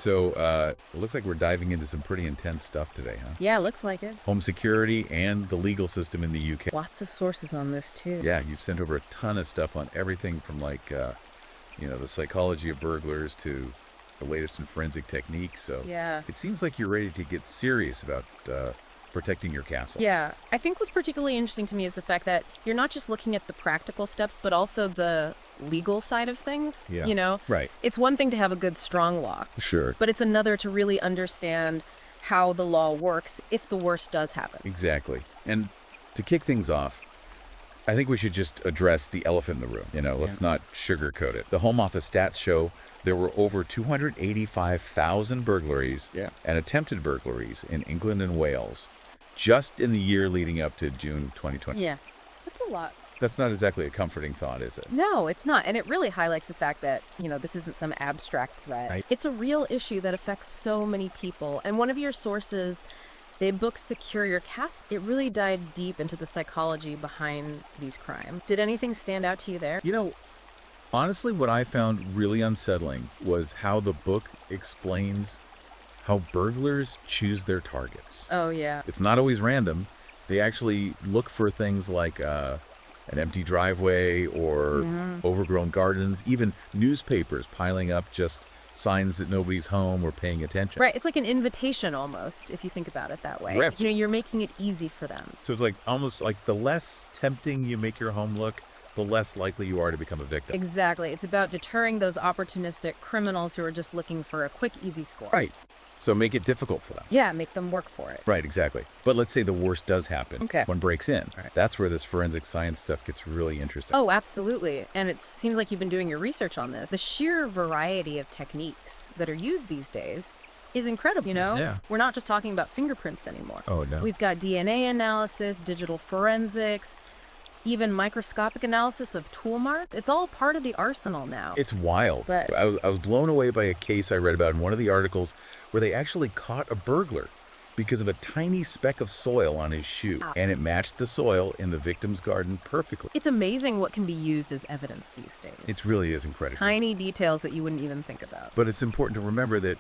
right, so it looks like we're diving into some pretty intense stuff today, huh? Yeah, looks like it. Home security and the legal system in the UK. Lots of sources on this, too. Yeah, you've sent over a ton of stuff on everything from the psychology of burglars to the latest in forensic techniques. So Yeah. it seems like you're ready to get serious about protecting your castle. Yeah, I think what's particularly interesting to me is the fact that you're not just looking at the practical steps, but also the legal side of things. Yeah. You know? Right. It's one thing to have a good, strong law, Sure. but it's another to really understand how the law works if the worst does happen. Exactly. And to kick things off, I think we should just address the elephant in the room. Let's not sugarcoat it. The Home Office stats show there were over 285,000 burglaries and attempted burglaries in England and Wales just in the year leading up to June 2020. Yeah, that's a lot. That's not exactly a comforting thought, is it? No, it's not. And it really highlights the fact that, this isn't some abstract threat. Right. It's a real issue that affects so many people. And one of your sources, the book Secure Your Castle, it really dives deep into the psychology behind these crimes. Did anything stand out to you there? Honestly, what I found really unsettling was how the book explains how burglars choose their targets. Oh, yeah. It's not always random. They actually look for things like an empty driveway or overgrown gardens, even newspapers piling up just signs that nobody's home or paying attention. Right. It's like an invitation almost, if you think about it that way. Right. You're making it easy for them. So it's like almost like the less tempting you make your home look, the less likely you are to become a victim. Exactly. It's about deterring those opportunistic criminals who are just looking for a quick, easy score. Right. So make it difficult for them. Yeah, make them work for it. Right, exactly. But let's say the worst does happen. Okay. One breaks in. Right. That's where this forensic science stuff gets really interesting. Oh, absolutely. And it seems like you've been doing your research on this. The sheer variety of techniques that are used these days is incredible, Yeah. We're not just talking about fingerprints anymore. Oh, no. We've got DNA analysis, digital forensics, even microscopic analysis of tool marks. It's all part of the arsenal now. It's wild. But- I was blown away by a case I read about in one of the articles where they actually caught a burglar because of a tiny speck of soil on his shoe. Wow. And it matched the soil in the victim's garden perfectly. It's amazing what can be used as evidence these days. It really is incredible. Tiny details that you wouldn't even think about. But it's important to remember that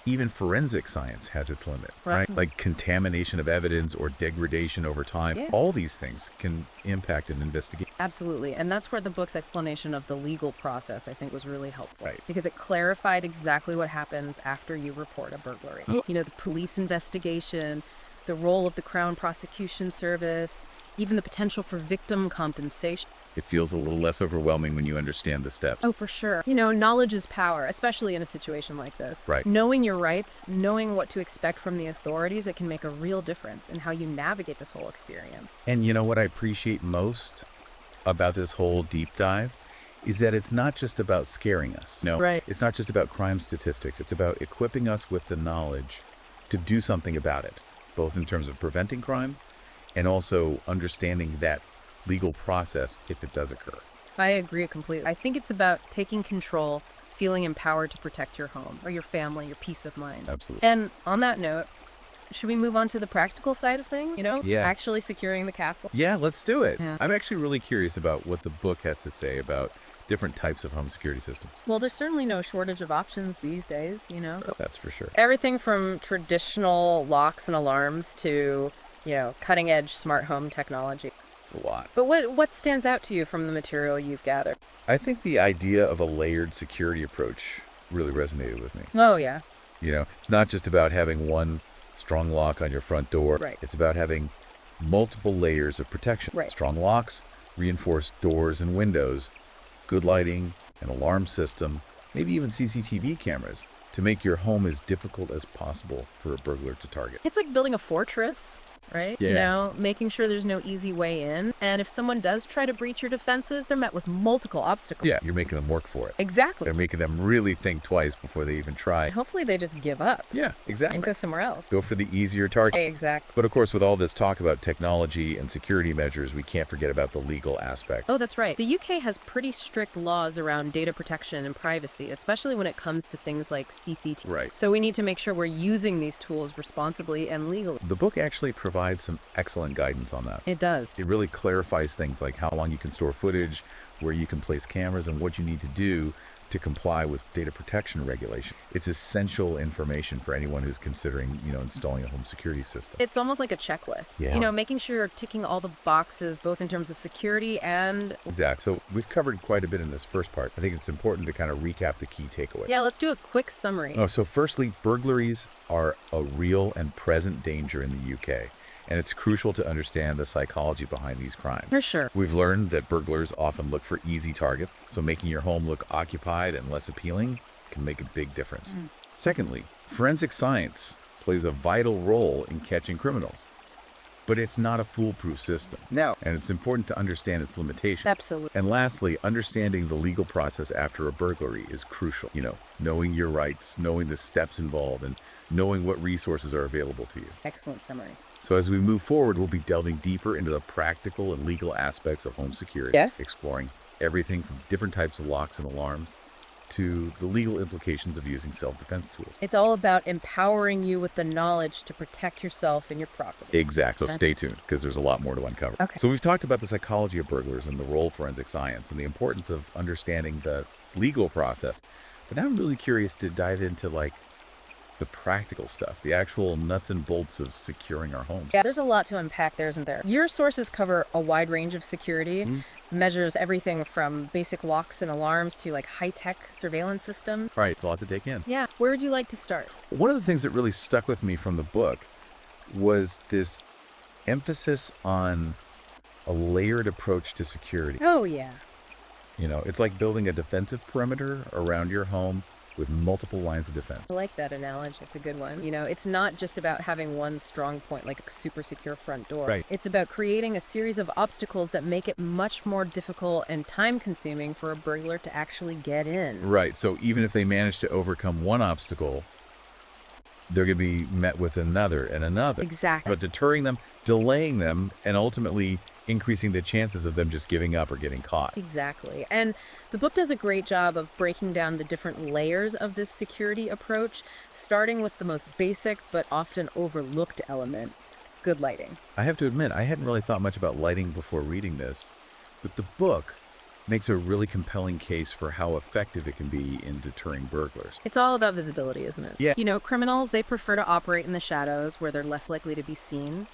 even forensic science has its limit, right? Like contamination of evidence or degradation over time. Yeah. All these things can impact an investigation. Absolutely. And that's where the book's explanation of the legal process, I think, was really helpful. Right. Because it clarified exactly what happens after you report a burglary. The police investigation, the role of the Crown Prosecution Service, even the potential for victim compensation. It feels a little less overwhelming when you understand the steps. Oh, for sure. Knowledge is power, especially in a situation like this. Right. Knowing your rights, knowing what to expect from the authorities, it can make a real difference in how you navigate this whole experience. And you know what I appreciate most about this whole deep dive is that it's not just about scaring us. Right. It's not just about crime statistics. It's about equipping us with the knowledge to do something about it, both in terms of preventing crime and also understanding that legal process if it does occur. I agree completely. I think it's about taking control, feeling empowered to protect your home or your family, your peace of mind. Absolutely. And on that note, should we move on to the practical side of things? Yeah. Actually securing the castle? Yeah, let's do it. Yeah. I'm actually really curious about what the book has to say about different types of home security systems. Well, there's certainly no shortage of options these days, That's for sure. Everything from traditional locks and alarms to, cutting edge smart home technology. It's a lot. But what stands out to you from the material you've gathered? I think the idea of a layered security approach really resonated with me. Oh, yeah. It's not just about having one strong lock on your front door. Right. It's about having multiple layers of protection. Right. Strong locks, reinforced doors and windows, good lighting, an alarm system, maybe even CCTV cameras to make your home as difficult as possible for a burglar to target. It's like building a fortress, right? Yeah. Making sure there's no easy way in. And if someone does try to breach your defenses, they're met with multiple obstacles. Yeah, you're making them work for it. Exactly. They're making them really think twice before they even try. Hopefully they just give up Yeah, exactly. and go somewhere else. Go for the easier target. Exactly. But of course, with all this talk about technology and security measures, we can't forget about the legal aspect. Oh, that's right. The UK has pretty strict laws around data protection and privacy, especially when it comes to things like CCTV. Right. So we need to make sure we're using these tools responsibly and legally. The book actually provides some excellent guidance on that. It does. It really clarifies things like how long you can store footage, where you can place cameras, and what you need to do to comply with data protection regulation. It's essential information for anyone who's considering, installing a home security system. It's almost like a checklist. Yeah. Making sure you're ticking all the boxes, both in terms of security and... Exactly. So we've covered quite a bit in this first part. I think it's important to kind of recap the key takeaways. Yeah, let's do a quick summary. So firstly, burglaries are a real and present danger in the UK. And it's crucial to understand the psychology behind these crimes. For sure. We've learned that burglars often look for easy targets, so making your home look occupied and less appealing can make a big difference. Secondly, forensic science plays a vital role in catching criminals. But it's not a foolproof system. No. And it's important to understand its limitations. Absolutely. And lastly, understanding the legal process after a burglary is crucial. Knowing your rights, knowing the steps involved, and knowing what resources are available to you. Excellent summary. So as we move forward, we'll be delving deeper into the practical and legal aspects of home security. Yes. Exploring everything from different types of locks and alarms to the legal implications of using self-defense tools. It's all about empowering you with the knowledge to protect yourself and your property. Exactly. So stay tuned, because there's a lot more to uncover. Okay. So we've talked about the psychology of burglars and the role of forensic science and the importance of understanding the legal process. But now I'm really curious to dive into the practical stuff, the actual nuts and bolts of securing our homes. Yeah, there's a lot to unpack there, isn't there? Your sources cover a wide range of security, measures everything from basic locks and alarms to high-tech surveillance systems. Right, it's a lot to take in. Yeah, where would you like to start? One of the things that really stuck with me from the book was this emphasis on a layered approach to security. Oh, yeah. It's like building a defensive perimeter around your home with multiple lines of defense. I like that analogy. It's a good one. It's not just about having one strong point, like a super secure front door. Right. It's about creating a series of obstacles that make it much more difficult and time-consuming for a burglar to actually get in. Right. So even if they manage to overcome one obstacle, they're going to be met with another and another. Exactly. But deterring them, delaying them, and ultimately increasing the chances of them just giving up or getting caught. Exactly. And the book does a great job of breaking down the different layers of this security approach, starting with the most basic but often overlooked element, good lighting. I have to admit, I hadn't really thought much about lighting before reading this, but the book makes a really compelling case for how effective it can be in deterring burglars. It's all about visibility, isn't it? Yeah. Criminals, they prefer to operate in the shadows where they're less likely to be seen.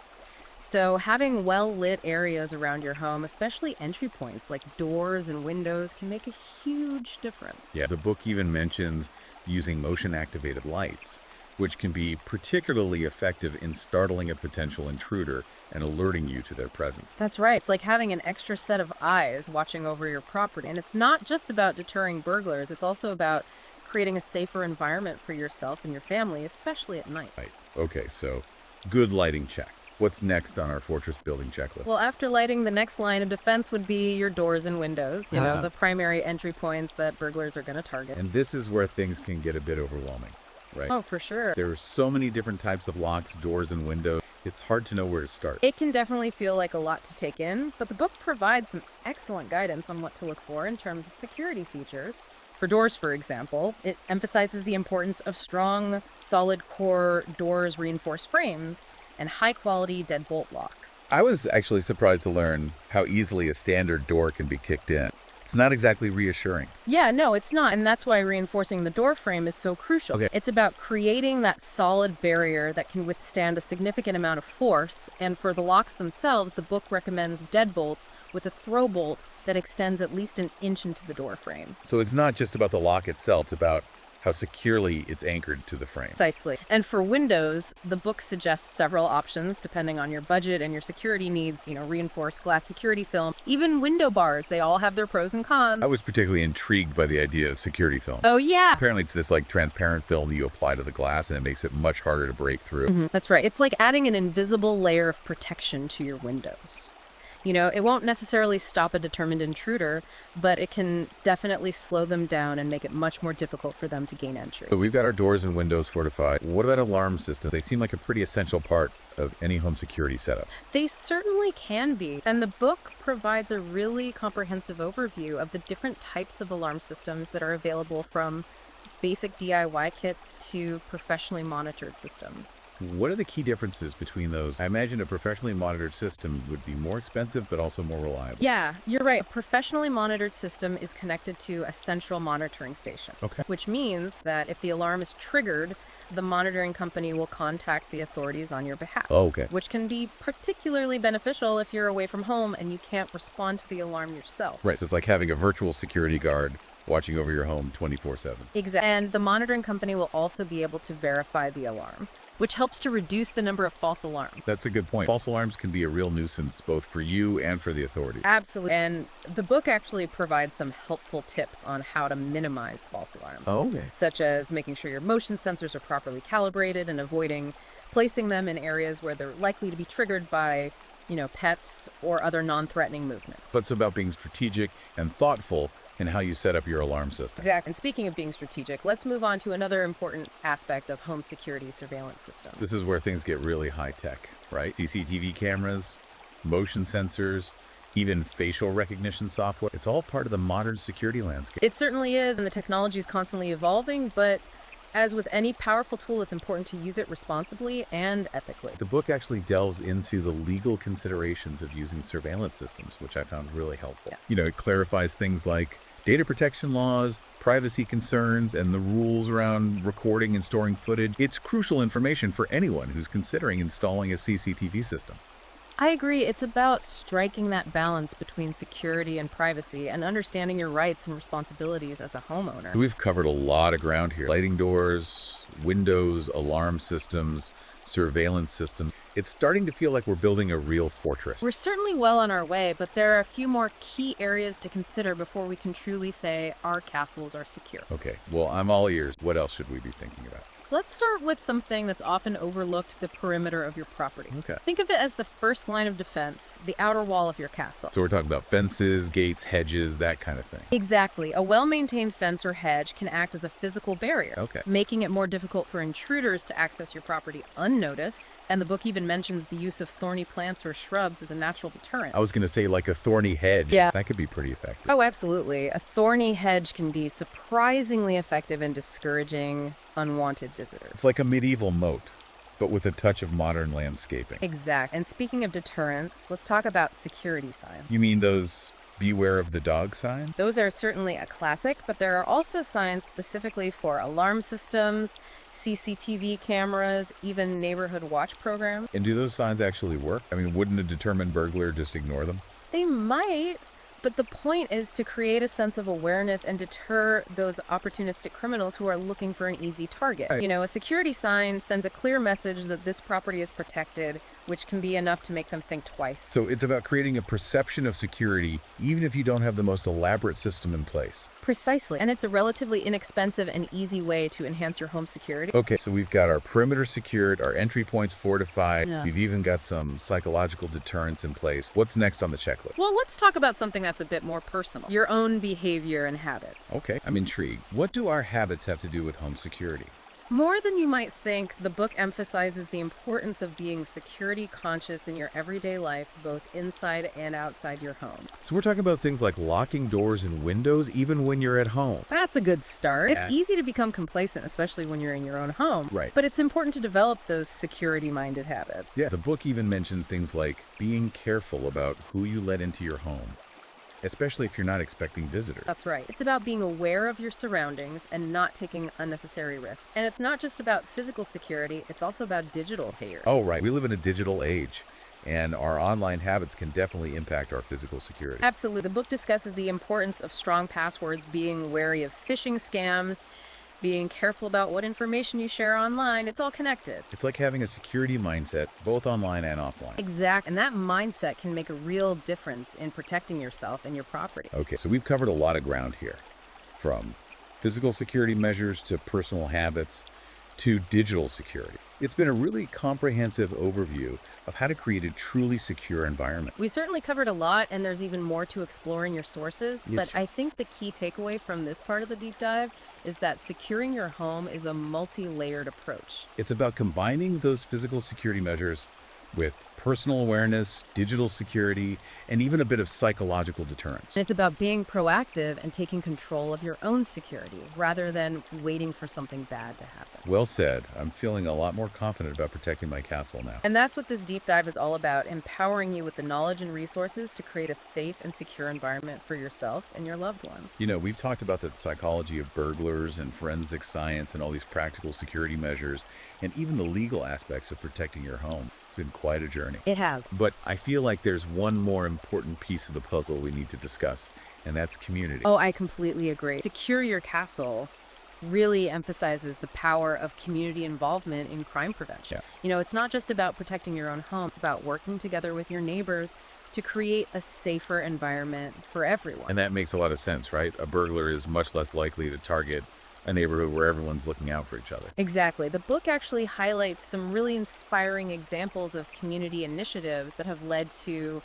So having well-lit areas around your home, especially entry points like doors and windows, can make a huge difference. Yeah, the book even mentions using motion-activated lights, which can be particularly effective in startling a potential intruder and alerting you to their presence. That's right. It's like having an extra set of eyes watching over your property. And it's not just about deterring burglars. It's also about creating a safer environment for yourself and your family, especially at night. Right. Okay, so good lighting check. What's next on our fortress building checklist? Well, after lighting, the next line of defense would be your doors and windows, the primary entry points that burglars are going to target. And this is where things can get a bit overwhelming, right? Oh, for sure. There are so many different types of locks, doors, and windows. It's hard to know where to start. It can definitely feel like a lot to take in, but the book provides some excellent guidance on what to look for in terms of security features. For doors, for example, it emphasizes the importance of strong, solid core doors, reinforced frames, and high-quality deadbolt locks. I was actually surprised to learn how easily a standard door can be kicked in. It's not exactly reassuring. Yeah, no, it's not, and that's why reinforcing the door frame is so crucial. Okay. It's about creating that solid barrier that can withstand a significant amount of force, and for the locks themselves, the book recommends deadbolts with a throw bolt that extends at least an inch into the door frame. So it's not just about the lock itself, it's about how securely it's anchored to the frame. Precisely. And for windows, the book suggests several options depending on your budget and your security needs. Reinforced glass security film, even window bars, they all have their pros and cons. I was particularly intrigued by the idea of security film. Oh, yeah. Apparently it's this transparent film that you apply to the glass and it makes it much harder to break through. That's right. It's like adding an invisible layer of protection to your windows. It won't necessarily stop a determined intruder, but it can definitely slow them down and make it much more difficult for them to gain entry. So we've got our doors and windows fortified. What about alarm systems? They seem like a pretty essential part of any home security setup. They certainly can be. And the book provides a really comprehensive overview of the different types of alarm systems that are available, from basic DIY kits to professionally monitored systems. What are the key differences between those? I imagine a professionally monitored system would be more expensive, but also more reliable. Yeah, you're right. A professionally monitored system is connected to a central monitoring station, Okay. which means that if the alarm is triggered, the monitoring company will contact the authorities on your behalf. Oh, okay. Which can be particularly beneficial if you're away from home and you can't respond to the alarm yourself. Right, so it's like having a virtual security guard watching over your home 24/7. Exactly. And the monitoring company will also be able to verify the alarm, which helps to reduce the number of false alarms. That's a good point. False alarms can be a real nuisance both for you and for the authorities. Absolutely. And the book actually provides some helpful tips on how to minimize false alarms. Oh, okay. Such as making sure your motion sensors are properly calibrated and avoiding placing them in areas where they're likely to be triggered by, pets or other non-threatening movements. So it's about being strategic and thoughtful in how you set up your alarm system. Exactly. And speaking of being strategic, let's move on to another important aspect of home security surveillance systems. This is where things get really high tech, right? CCTV cameras, motion sensors, even facial recognition software. It's all part of the modern security landscape. It certainly is, and the technology is constantly evolving, but as with any powerful tool, it's important to use it responsibly and ethically. The book actually delves into the legal considerations of using surveillance systems, which I found really helpful. Yeah. It clarifies things like data protection laws, privacy concerns, and the rules around recording and storing footage. It's crucial information for anyone who's considering installing a CCTV system. I agree. It's about striking that balance between security and privacy and understanding your rights and responsibilities as a homeowner. We've covered a lot of ground here. Lighting doors, windows, alarm systems, surveillance systems. It's starting to feel like we're building a real fortress. We're certainly well on our way, but there are a few more key areas to consider before we can truly say our castles are secure. Okay, well, I'm all ears. What else should we be thinking about? Let's start with something that's often overlooked, the perimeter of your property. Okay. Think of it as the first line of defense, the outer wall of your castle. So we're talking about fences, gates, hedges, that kind of thing. Exactly. A well-maintained fence or hedge can act as a physical barrier, Okay. making it more difficult for intruders to access your property unnoticed. And the book even mentions the use of thorny plants or shrubs as a natural deterrent. I was going to say like a thorny hedge. Yeah. That could be pretty effective. Oh, absolutely. A thorny hedge can be surprisingly effective in discouraging unwanted visitors. It's like a medieval moat, but with a touch of modern landscaping. Exact. And speaking of deterrence, let's talk about security signs. You mean those beware of the dog signs? Those are certainly a classic, but there are also signs specifically for alarm systems, CCTV cameras, even neighborhood watch programs. And do those signs actually work? I mean, wouldn't a determined burglar just ignore them? They might, but the point is to create a sense of awareness and deter those opportunistic criminals who are looking for an easy target. Right. A security sign sends a clear message that this property is protected, which can be enough to make them think twice. So it's about creating a perception of security, even if you don't have the most elaborate system in place. Precisely. And it's a relatively inexpensive and easy way to enhance your home security. Okay, so we've got our perimeter secured, our entry points fortified. Yeah. We've even got some psychological deterrents in place. What's next on the checklist? Well, let's talk about something that's a bit more personal. Your own behavior and habits. Okay, I'm intrigued. What do our habits have to do with home security? More than you might think, the book emphasizes the importance of being security conscious in your everyday life, both inside and outside your home. So we're talking about things like locking doors and windows even when you're at home. That's a good start. Yeah. It's easy to become complacent, especially when you're in your own home. Right. But it's important to develop those security-minded habits. Yeah, the book even mentions things like being careful about who you let into your home, especially if you're not expecting visitors. That's right. It's about being aware of your surroundings and not taking unnecessary risks. And it's not just about physical security, it's also about digital behavior. Oh, right. We live in a digital age, and our online habits can definitely impact our physical security. Absolutely. The book discusses the importance of strong passwords, being wary of phishing scams, being careful about what information you share online. It's all connected. It's like having a security mindset, both online and offline. Exact. And that mindset can make a real difference in protecting yourself and your property. Okay, so we've covered a lot of ground here, from physical security measures to personal habits to digital security. It's been a really comprehensive overview of how to create a truly secure environment. We certainly covered a lot, and there's even more to explore in your sources. Yes, But I think the key takeaway from this part of the deep dive is that securing your home is a multi-layered approach. It's about combining those physical security measures with personal awareness, digital security, and even a bit of psychological deterrence. And it's about being proactive and taking control of your own security rather than waiting for something bad to happen. Well said. I'm feeling a lot more confident about protecting my castle now. And that's what this deep dive is all about, empowering you with the knowledge and resources to create a safe and secure environment for yourself and your loved ones. You know, we've talked about the psychology of burglars and forensic science and all these practical security measures and even the legal aspects of protecting your home. It's been quite a journey. It has. But I feel like there's one more important piece of the puzzle we need to discuss, and that's community. Oh, I completely agree. Secure Your Castle really emphasizes the power of community involvement in crime prevention. Yeah. You know, it's not just about protecting your own home, it's about working together with your neighbors to create a safer environment for everyone. And that makes a lot of sense, right? A burglar is much less likely to target a neighborhood where everyone's looking out for each other. Exactly. The book actually highlights some really inspiring examples of community initiatives that have led to,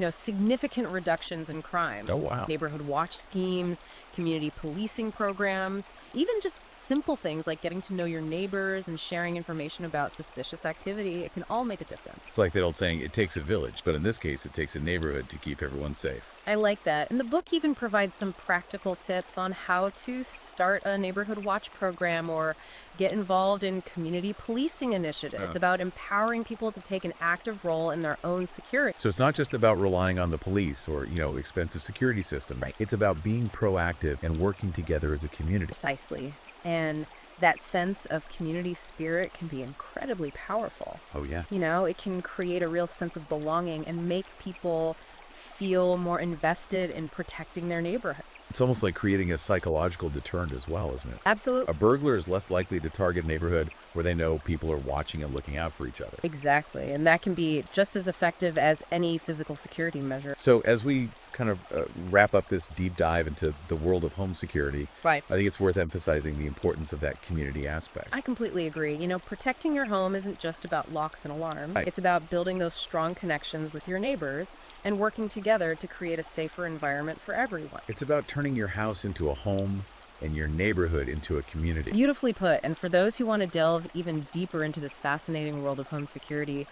significant reductions in crime. Oh, wow. Neighborhood watch schemes, community policing programs, even just simple things like getting to know your neighbors and sharing information about suspicious activity. It can all make a difference. It's like that old saying, it takes a village, but in this case, it takes a neighborhood to keep everyone safe. I like that. And the book even provides some practical tips on how to start a neighborhood watch program or get involved in community policing initiatives. It's about empowering people to take an active role in their own security. So it's not just about relying on the police or, expensive security systems. Right. It's about being proactive and working together as a community. Precisely. And that sense of community spirit can be incredibly powerful. Oh, yeah. It can create a real sense of belonging and make people feel more invested in protecting their neighborhood. It's almost like creating a psychological deterrent as well, isn't it? Absolutely. A burglar is less likely to target a neighborhood where they know people are watching and looking out for each other. Exactly. And that can be just as effective as any physical security measure. So as we kind of wrap up this deep dive into the world of home security, Right. I think it's worth emphasizing the importance of that community aspect. I completely agree. Protecting your home isn't just about locks and alarms. Right. It's about building those strong connections with your neighbors and working together to create a safer environment for everyone. It's about turning your house into a home and your neighborhood into a community. Beautifully put. And for those who want to delve even deeper into this fascinating world of home security,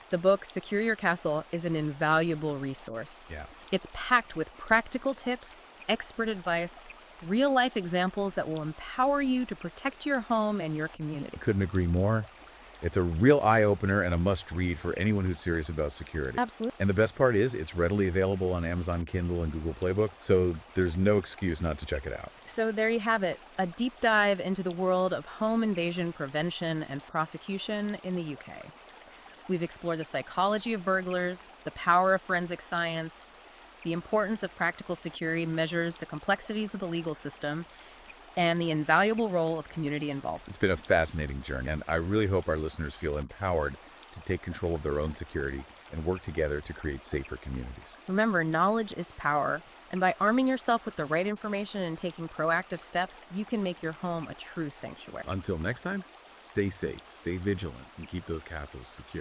the book Secure Your Castle is an invaluable resource. Yeah. It's packed with practical tips, expert advice, real-life examples that will empower you to protect your home and your community. Couldn't agree more. It's a real eye-opener and a must-read for anyone who's serious about security. Absolutely. And the best part is it's readily available on Amazon Kindle and Google Playbook, so there's no excuse not to check it out. So there you have it, a deep dive into the world of home invasion prevention and prosecution in the UK. We've explored the psychology of burglars, the power of forensic science, the importance of practical security measures, the complexities of the legal system, and the invaluable role of community involvement. It's been a fascinating journey, and I really hope our listeners feel empowered to take control of their own security and work together to create safer communities. Remember, knowledge is power, and by arming yourself with the right information and taking proactive steps, you can make your home a true sanctuary. Until next time, stay safe, stay vigilant, and keep those castles secure.